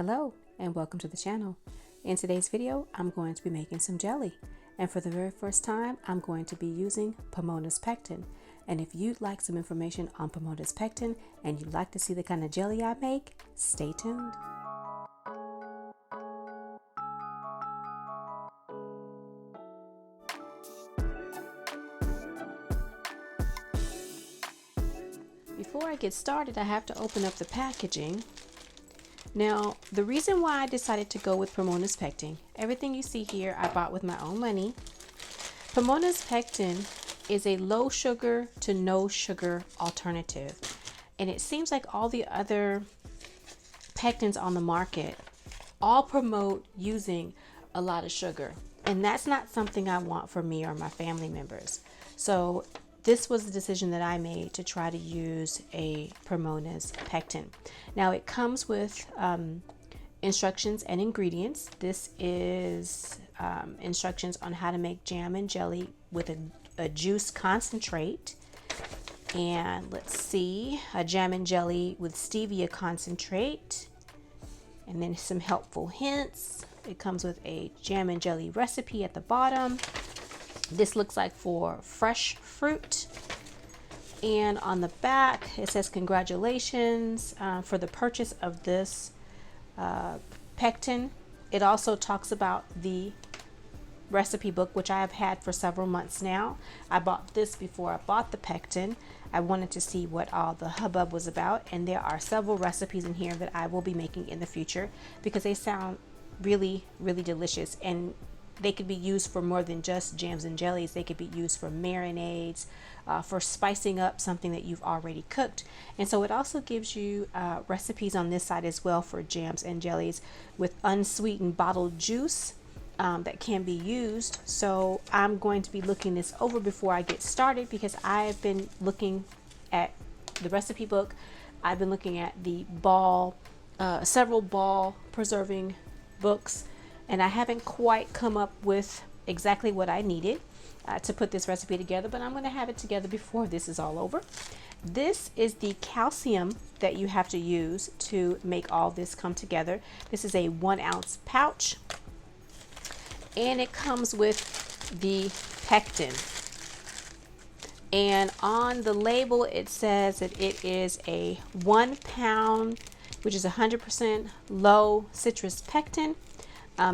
Hello and welcome to the channel. In today's video, I'm going to be making some jelly. And for the very first time, I'm going to be using Pomonas Pectin. And if you'd like some information on Pomonas Pectin and you'd like to see the kind of jelly I make, stay tuned. Before I get started, I have to open up the packaging. Now, the reason why I decided to go with Pomonas Pectin, everything you see here I bought with my own money. Pomonas Pectin is a low sugar to no sugar alternative. And it seems like all the other pectins on the market all promote using a lot of sugar. And that's not something I want for me or my family members. So this was the decision that I made to try to use a Pomonas Pectin. Now it comes with instructions and ingredients. This is instructions on how to make jam and jelly with a juice concentrate. And let's see, a jam and jelly with stevia concentrate. And then some helpful hints. It comes with a jam and jelly recipe at the bottom. This looks like for fresh fruit. And on the back, it says congratulations for the purchase of this pectin. It also talks about the recipe book, which I have had for several months now. I bought this before I bought the pectin. I wanted to see what all the hubbub was about. And there are several recipes in here that I will be making in the future because they sound really, really delicious. And they could be used for more than just jams and jellies. They could be used for marinades, for spicing up something that you've already cooked. And so it also gives you recipes on this side as well for jams and jellies with unsweetened bottled juice that can be used. So I'm going to be looking this over before I get started because I've been looking at the recipe book. I've been looking at the several ball preserving books. And I haven't quite come up with exactly what I needed to put this recipe together, but I'm going to have it together before this is all over. This is the calcium that you have to use to make all this come together. This is a 1 ounce pouch, and it comes with the pectin. And on the label, it says that it is a 1 pound, which is 100% low citrus pectin.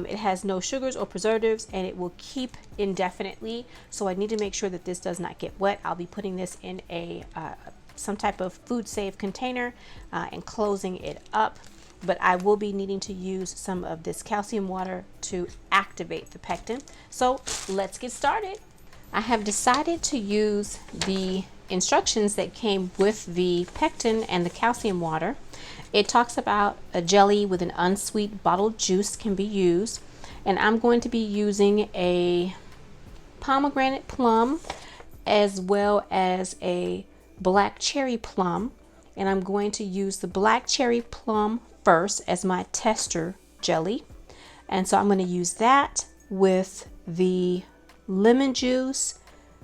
It has no sugars or preservatives, and it will keep indefinitely. So I need to make sure that this does not get wet. I'll be putting this in a some type of food safe container and closing it up. But I will be needing to use some of this calcium water to activate the pectin. So let's get started. I have decided to use the instructions that came with the pectin and the calcium water. It talks about a jelly with an unsweet bottled juice can be used, and I'm going to be using a pomegranate plum as well as a black cherry plum, and I'm going to use the black cherry plum first as my tester jelly. And so I'm going to use that with the lemon juice,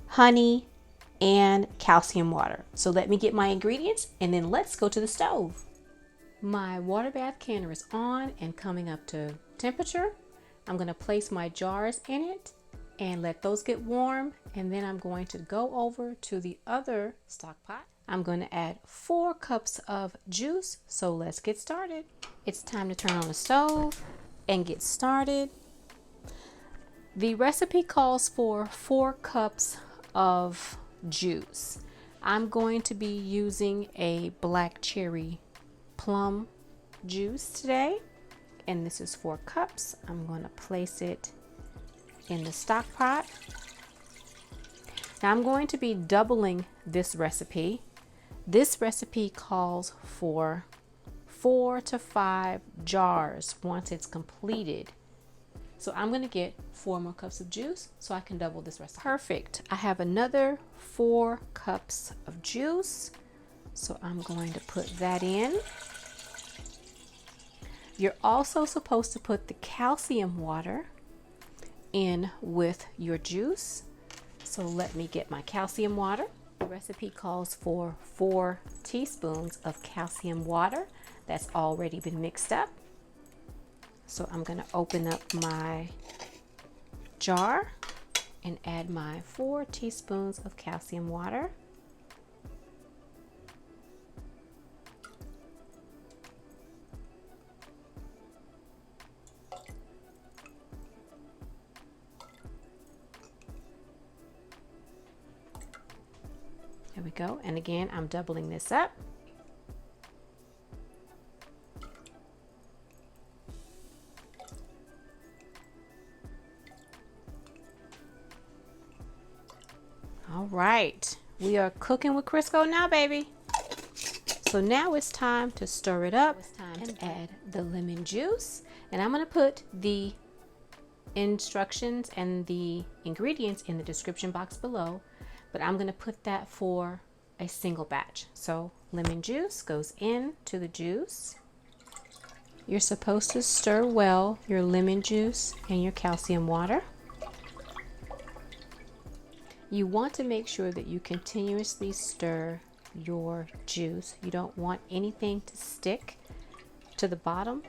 honey, and calcium water. So let me get my ingredients and then let's go to the stove. My water bath canner is on and coming up to temperature. I'm going to place my jars in it and let those get warm, and then I'm going to go over to the other stock pot. I'm going to add 4 cups of juice, so let's get started. It's time to turn on the stove and get started. The recipe calls for 4 cups of juice. I'm going to be using a black cherry plum juice today, and this is 4 cups. I'm going to place it in the stock pot. Now I'm going to be doubling this recipe. This recipe calls for 4 to 5 jars once it's completed. So I'm going to get 4 more cups of juice so I can double this recipe. Perfect. I have another 4 cups of juice, so I'm going to put that in. You're also supposed to put the calcium water in with your juice. So let me get my calcium water. The recipe calls for 4 teaspoons of calcium water that's already been mixed up. So I'm going to open up my jar and add my 4 teaspoons of calcium water. There we go. And again, I'm doubling this up. All right, we are cooking with Crisco now, baby. So now it's time to stir it up. It's time to add the lemon juice. And I'm going to put the instructions and the ingredients in the description box below. But I'm going to put that for a single batch. So lemon juice goes into the juice. You're supposed to stir well your lemon juice and your calcium water. You want to make sure that you continuously stir your juice. You don't want anything to stick to the bottom.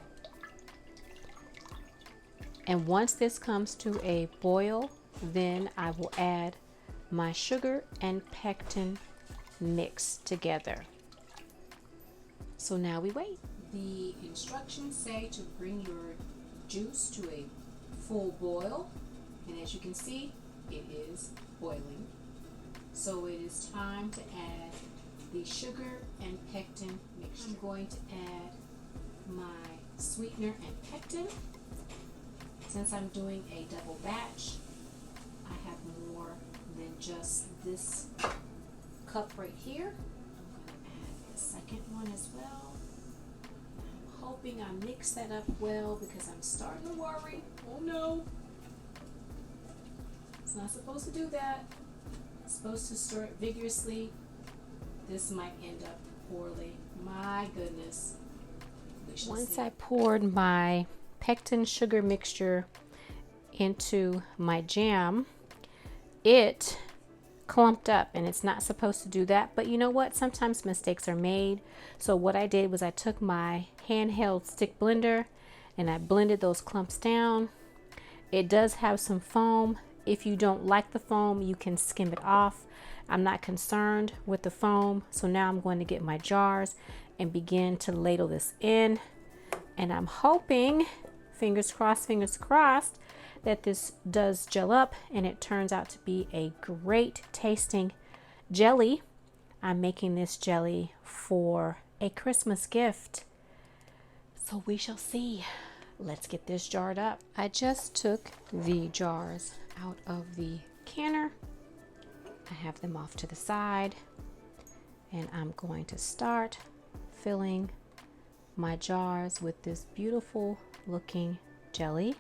And once this comes to a boil, then I will add my sugar and pectin mix together. So now we wait. The instructions say to bring your juice to a full boil, and as you can see, it is boiling. So it is time to add the sugar and pectin mixture. I'm going to add my sweetener and pectin. Since I'm doing a double batch, I have more than just this cup right here. I'm going to add the second one as well. I'm hoping I mix that up well because I'm starting to worry. Oh no. It's not supposed to do that. It's supposed to stir it vigorously. This might end up poorly. My goodness. Once I poured my pectin sugar mixture into my jam, it clumped up, and it's not supposed to do that, but you know what, sometimes mistakes are made. So what I did was I took my handheld stick blender and I blended those clumps down. It does have some foam. If you don't like the foam, you can skim it off. I'm not concerned with the foam. So now I'm going to get my jars and begin to ladle this in, and I'm hoping, fingers crossed, that this does gel up and it turns out to be a great tasting jelly. I'm making this jelly for a Christmas gift, so we shall see. Let's get this jarred up. I just took the jars out of the canner. I have them off to the side, and I'm going to start filling my jars with this beautiful looking jelly,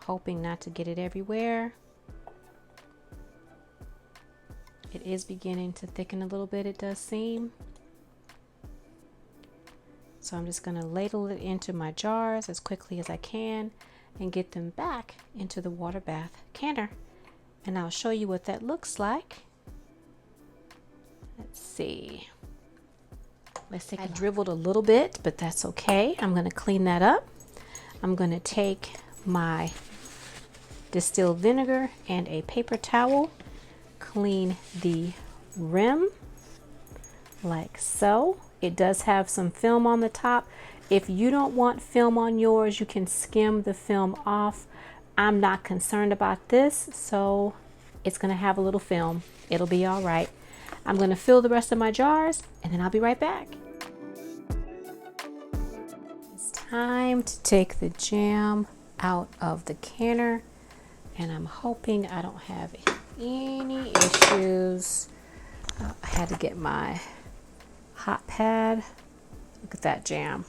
hoping not to get it everywhere. It is beginning to thicken a little bit, it does seem. So I'm just going to ladle it into my jars as quickly as I can and get them back into the water bath canner. And I'll show you what that looks like. Let's see. I dribbled a little bit, but that's okay. I'm going to clean that up. I'm going to take my distilled vinegar and a paper towel, clean the rim like so. It does have some film on the top. If you don't want film on yours, you can skim the film off. I'm not concerned about this, so it's going to have a little film. It'll be all right. I'm going to fill the rest of my jars, and then I'll be right back. It's time to take the jam out of the canner, and I'm hoping I don't have any issues. I had to get my hot pad. Look at that jam.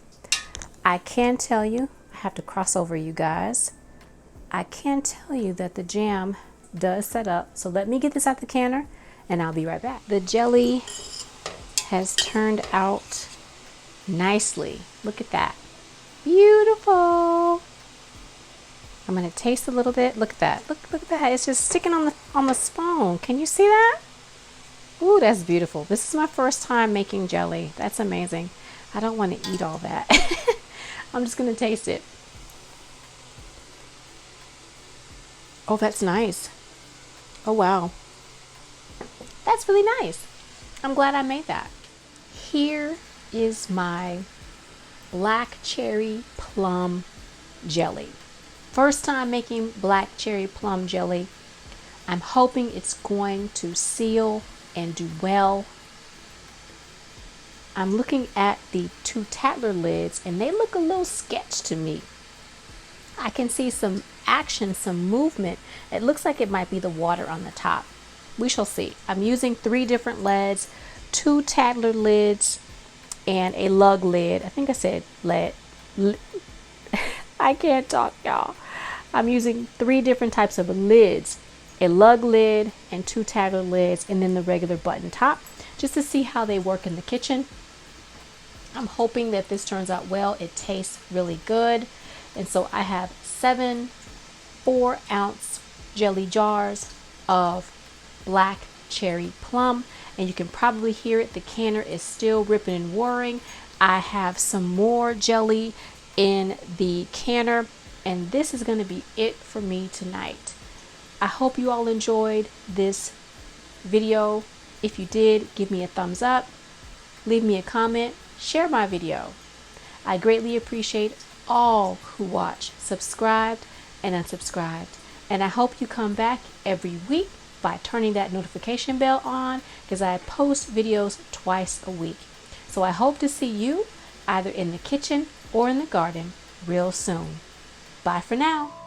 I can tell you, I have to cross over you guys. I can tell you that the jam does set up. So let me get this out the canner and I'll be right back. The jelly has turned out nicely. Look at that. Beautiful. I'm going to taste a little bit. Look at that. Look at that. It's just sticking on the spoon. Can you see that? Ooh, that's beautiful. This is my first time making jelly. That's amazing. I don't want to eat all that. I'm just gonna taste it. Oh, that's nice. Oh, wow. That's really nice. I'm glad I made that. Here is my black cherry plum jelly. First time making black cherry plum jelly. I'm hoping it's going to seal and do well. I'm looking at the 2 Tatler lids and they look a little sketch to me. I can see some action, some movement. It looks like it might be the water on the top. We shall see. I'm using 3 different lids, 2 Tatler lids, and a lug lid. I think I said lid. I can't talk, y'all. I'm using 3 different types of lids, a lug lid and 2 Tatler lids, and then the regular button top, just to see how they work in the kitchen. I'm hoping that this turns out well. It tastes really good. And so I have 7 4-ounce jelly jars of black cherry plum, and you can probably hear it. The canner is still ripping and whirring. I have some more jelly in the canner, and this is going to be it for me tonight. I hope you all enjoyed this video. If you did, give me a thumbs up, leave me a comment, share my video. I greatly appreciate all who watch, subscribed and unsubscribed, and I hope you come back every week by turning that notification bell on, because I post videos twice a week. So I hope to see you either in the kitchen or in the garden real soon. Bye for now.